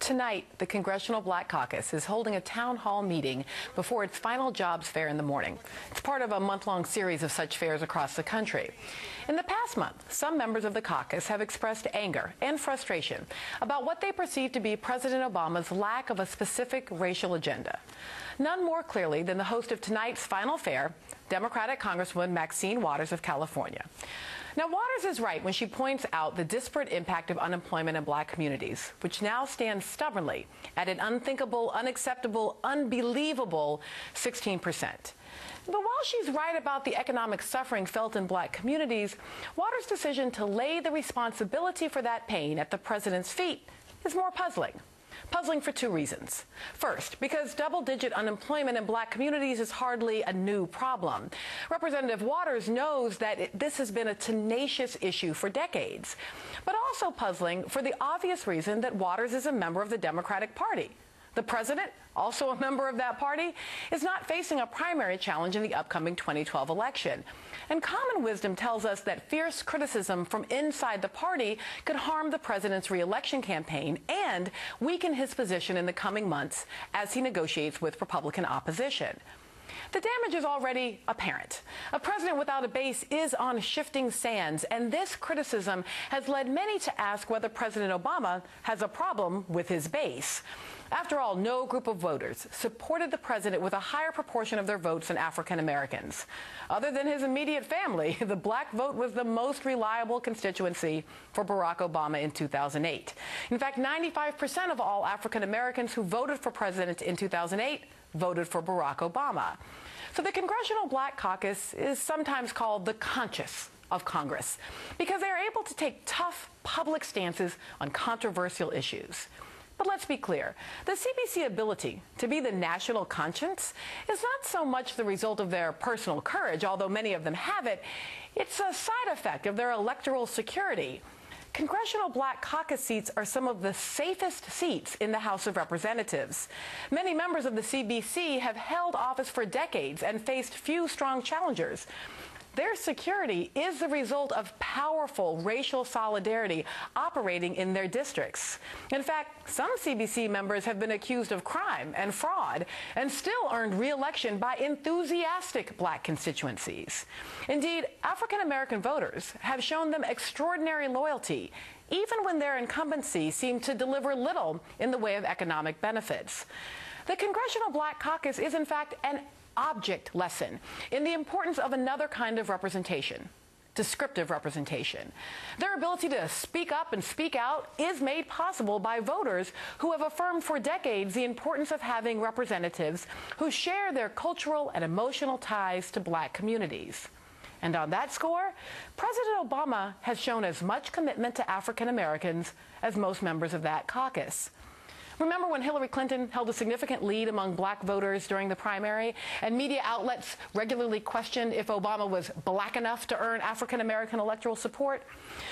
Tonight, the Congressional Black Caucus is holding a town hall meeting before its final jobs fair in the morning. It's part of a month-long series of such fairs across the country. In the past month, some members of the caucus have expressed anger and frustration about what they perceive to be President Obama's lack of a specific racial agenda. None more clearly than the host of tonight's final fair, Democratic Congresswoman Maxine Waters of California. Now, Waters is right when she points out the disparate impact of unemployment in black communities, which now stands stubbornly at an unthinkable, unacceptable, unbelievable 16%. But while she's right about the economic suffering felt in black communities, Waters' decision to lay the responsibility for that pain at the president's feet is more puzzling. Puzzling for two reasons. First, because double-digit unemployment in black communities is hardly a new problem. Representative Waters knows that this has been a tenacious issue for decades. But also puzzling for the obvious reason that Waters is a member of the Democratic Party. The president, also a member of that party, is not facing a primary challenge in the upcoming 2012 election. And common wisdom tells us that fierce criticism from inside the party could harm the president's re-election campaign and weaken his position in the coming months as he negotiates with Republican opposition. The damage is already apparent. A president without a base is on shifting sands, and this criticism has led many to ask whether President Obama has a problem with his base. After all, no group of voters supported the president with a higher proportion of their votes than African Americans. Other than his immediate family, the black vote was the most reliable constituency for Barack Obama in 2008. In fact, 95% of all African Americans who voted for president in 2008 voted for Barack Obama. So the Congressional Black Caucus is sometimes called the conscience of Congress because they are able to take tough public stances on controversial issues. But let's be clear, the CBC ability to be the national conscience is not so much the result of their personal courage, although many of them have it. It's a side effect of their electoral security. Congressional Black Caucus seats are some of the safest seats in the House of Representatives. Many members of the CBC have held office for decades and faced few strong challengers. Their security is the result of powerful racial solidarity operating in their districts. In fact, some CBC members have been accused of crime and fraud and still earned re-election by enthusiastic black constituencies. Indeed, African American voters have shown them extraordinary loyalty, even when their incumbency seemed to deliver little in the way of economic benefits. The Congressional Black Caucus is, in fact, an object lesson in the importance of another kind of representation, descriptive representation. Their ability to speak up and speak out is made possible by voters who have affirmed for decades the importance of having representatives who share their cultural and emotional ties to black communities. And on that score, President Obama has shown as much commitment to African Americans as most members of that caucus. Remember when Hillary Clinton held a significant lead among black voters during the primary, and media outlets regularly questioned if Obama was black enough to earn African American electoral support?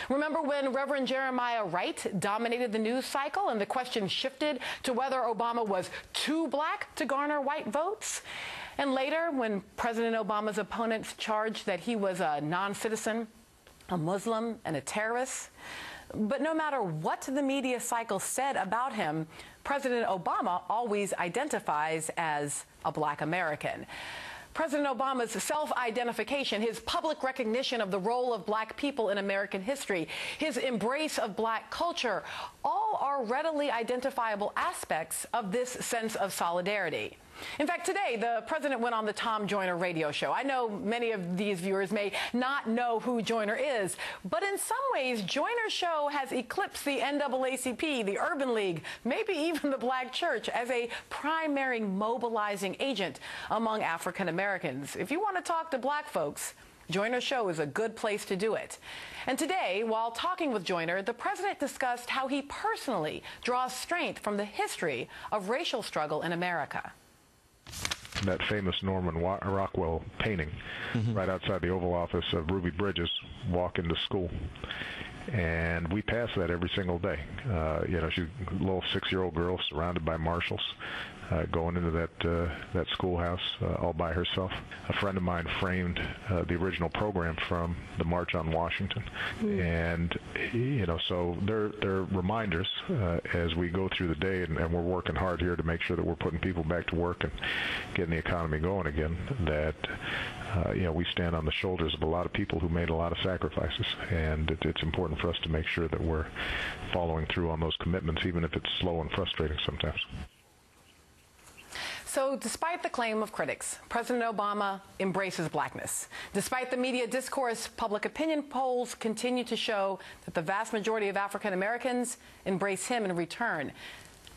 Remember when Reverend Jeremiah Wright dominated the news cycle and the question shifted to whether Obama was too black to garner white votes? And later, when President Obama's opponents charged that he was a non-citizen, a Muslim, and a terrorist? But no matter what the media cycle said about him, President Obama always identifies as a black American. President Obama's self-identification, his public recognition of the role of black people in American history, his embrace of black culture, all are readily identifiable aspects of this sense of solidarity. In fact, today, the president went on the Tom Joyner radio show. I know many of these viewers may not know who Joyner is, but in some ways, Joyner's show has eclipsed the NAACP, the Urban League, maybe even the Black Church as a primary mobilizing agent among African Americans. If you want to talk to black folks, Joyner's show is a good place to do it. And today, while talking with Joyner, the president discussed how he personally draws strength from the history of racial struggle in America. That famous Norman Rockwell painting right outside the Oval Office of Ruby Bridges, walk into school. And we pass that every single day. She's a little 6-year-old girl surrounded by marshals, going into that schoolhouse all by herself. A friend of mine framed the original program from the March on Washington, and so they're reminders as we go through the day, and we're working hard here to make sure that we're putting people back to work and getting the economy going again. That we stand on the shoulders of a lot of people who made a lot of sacrifices, and it's important for us to make sure that we're following through on those commitments, even if it's slow and frustrating sometimes. So despite the claim of critics, President Obama embraces blackness. Despite the media discourse, public opinion polls continue to show that the vast majority of African Americans embrace him in return.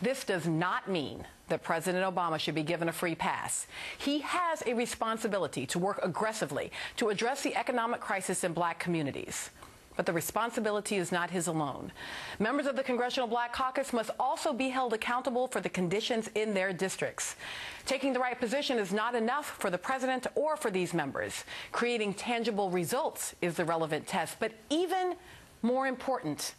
This does not mean that President Obama should be given a free pass. He has a responsibility to work aggressively to address the economic crisis in black communities. But the responsibility is not his alone. Members of the Congressional Black Caucus must also be held accountable for the conditions in their districts. Taking the right position is not enough for the president or for these members. Creating tangible results is the relevant test. But even more important,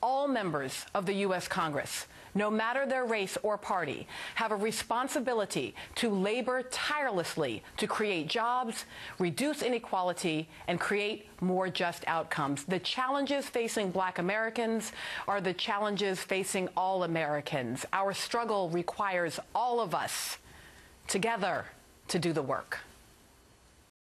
all members of the U.S. Congress, no matter their race or party, have a responsibility to labor tirelessly to create jobs, reduce inequality, and create more just outcomes. The challenges facing black Americans are the challenges facing all Americans. Our struggle requires all of us together to do the work.